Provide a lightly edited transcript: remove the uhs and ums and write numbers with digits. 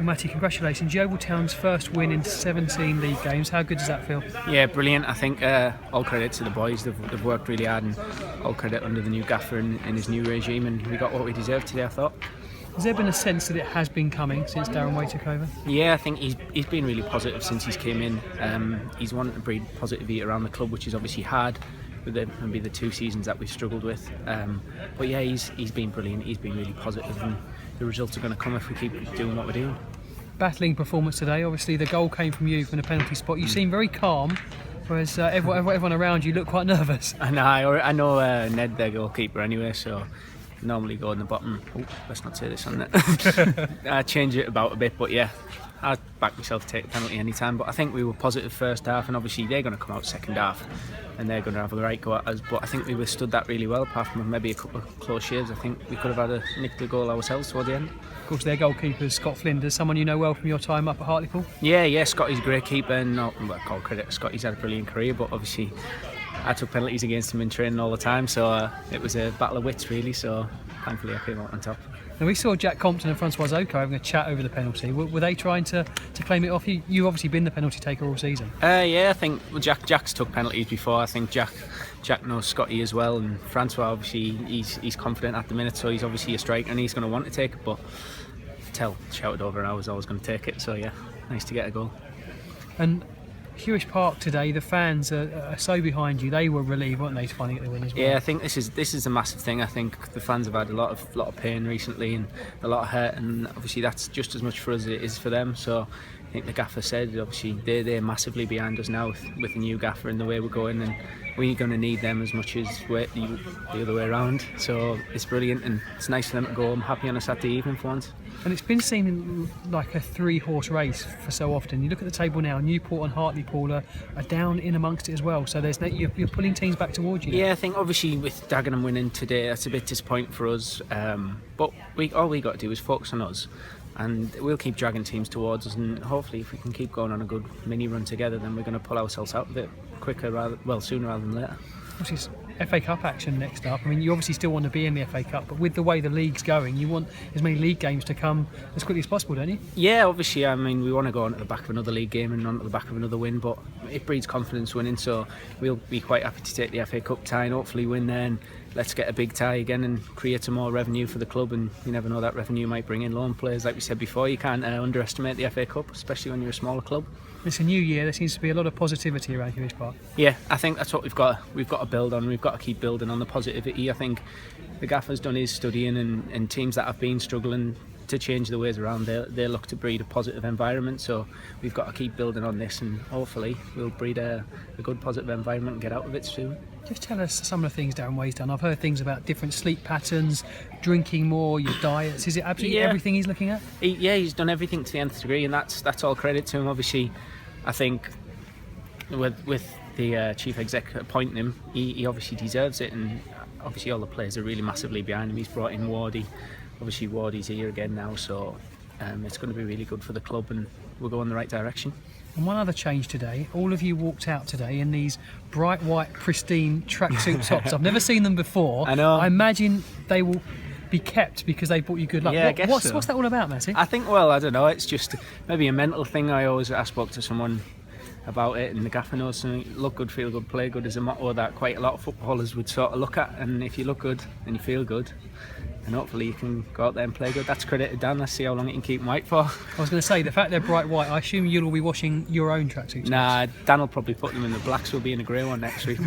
Well, Matty, congratulations. Yeovil Town's first win in 17 league games. How good does that feel? Yeah, brilliant. I think all credit to the boys. They've worked really hard, and all credit under the new gaffer in his new regime, and we got what we deserved today, I thought. Has there been a sense that it has been coming since Darren Way took over? Yeah, I think he's been really positive since he's came in. He's wanted to breed positivity around the club, which is obviously hard with maybe the 2 seasons that we've struggled with. But yeah, he's been brilliant. He's been really positive, and the results are going to come if we keep doing what we're doing. Battling performance today. Obviously, the goal came from you from the penalty spot. You seem very calm, whereas everyone around you looked quite nervous. I know Ned, their goalkeeper, anyway, so normally go in the bottom. Oh, let's not say this on that. I change it about a bit, but yeah, I'd back myself to take a penalty anytime. But I think we were positive first half, and obviously they're going to come out second half and they're going to have a right go at us. But I think we withstood that really well, apart from maybe a couple of close shaves. I think we could have had nicked the goal ourselves toward the end. Of course, their goalkeeper is Scott Flinders, someone you know well from your time up at Hartlepool. Yeah, Scotty's a great keeper, and all credit to Scott. He's had a brilliant career, but obviously I took penalties against him in training all the time, so it was a battle of wits really. So thankfully I came out on top. Now, we saw Jack Compton and Francois Oko having a chat over the penalty. Were they trying to claim it off? You've obviously been the penalty taker all season. Yeah, I think Jack's took penalties before. I think Jack knows Scotty as well, and Francois obviously he's confident at the minute, so he's obviously a striker and he's going to want to take it. But shouted over, and I was always going to take it. So yeah, nice to get a goal. And Hewish Park today, the fans are so behind you. They were relieved, weren't they, to finally get the win as well? Yeah, I think this is a massive thing. I think the fans have had a lot of pain recently and a lot of hurt, and obviously that's just as much for us as it is for them. So I think the gaffer said obviously they're massively behind us now with the new gaffer and the way we're going, and we're going to need them as much as the other way around. So it's brilliant, and it's nice for them to go home happy on a Saturday evening for once. And it's been seeming like a 3-horse race for so often. You look at the table now, Newport and Hartlepool are down in amongst it as well. So you're pulling teams back towards you now. Yeah, I think obviously with Dagenham winning today, that's a bit disappointing for us. But all we got to do is focus on us, and we'll keep dragging teams towards us. And hopefully, if we can keep going on a good mini run together, then we're going to pull ourselves out of it sooner rather than later. Which is FA Cup action next up. I mean, you obviously still want to be in the FA Cup, but with the way the league's going, you want as many league games to come as quickly as possible, don't you? Yeah, obviously. I mean, we want to go on to the back of another league game and on to the back of another win, but it breeds confidence winning, so we'll be quite happy to take the FA Cup tie and hopefully win there, and let's get a big tie again and create some more revenue for the club. And you never know, that revenue might bring in loan players. Like we said before, you can't underestimate the FA Cup, especially when you're a smaller club. It's a new year. There seems to be a lot of positivity around Hewish Park. Yeah, I think that's what we've got to build on. We've got to keep building on the positivity. I think the gaffer's done his studying, and teams that have been struggling to change the ways around, they look to breed a positive environment. So we've got to keep building on this, and hopefully we'll breed a good positive environment and get out of it soon. Just tell us some of the things Darren Way's done. I've heard things about different sleep patterns, drinking more, your diets. Is it absolutely everything he's looking at? He's done everything to the nth degree, and that's all credit to him. Obviously, I think with the chief exec appointing him, he obviously deserves it, and obviously all the players are really massively behind him. He's brought in Wardy. Obviously Wardy's here again now, so it's going to be really good for the club, and we'll go in the right direction. And one other change today, all of you walked out today in these bright white pristine tracksuit tops. I've never seen them before. I know. I imagine they will be kept because they brought you good luck. Yeah, I guess so. What's that all about, Matty? I think, I don't know, it's just maybe a mental thing. I spoke to someone about it, and the gaffer knows something. Look good, feel good, play good is a motto that quite a lot of footballers would sort of look at, and if you look good and you feel good, and hopefully you can go out there and play good. That's credit to Dan. Let's see how long he can keep them white for. I was going to say, the fact they're bright white, I assume you'll be washing your own tracksuits. Nah, Dan will probably put them in the blacks. We'll be in a grey one next week.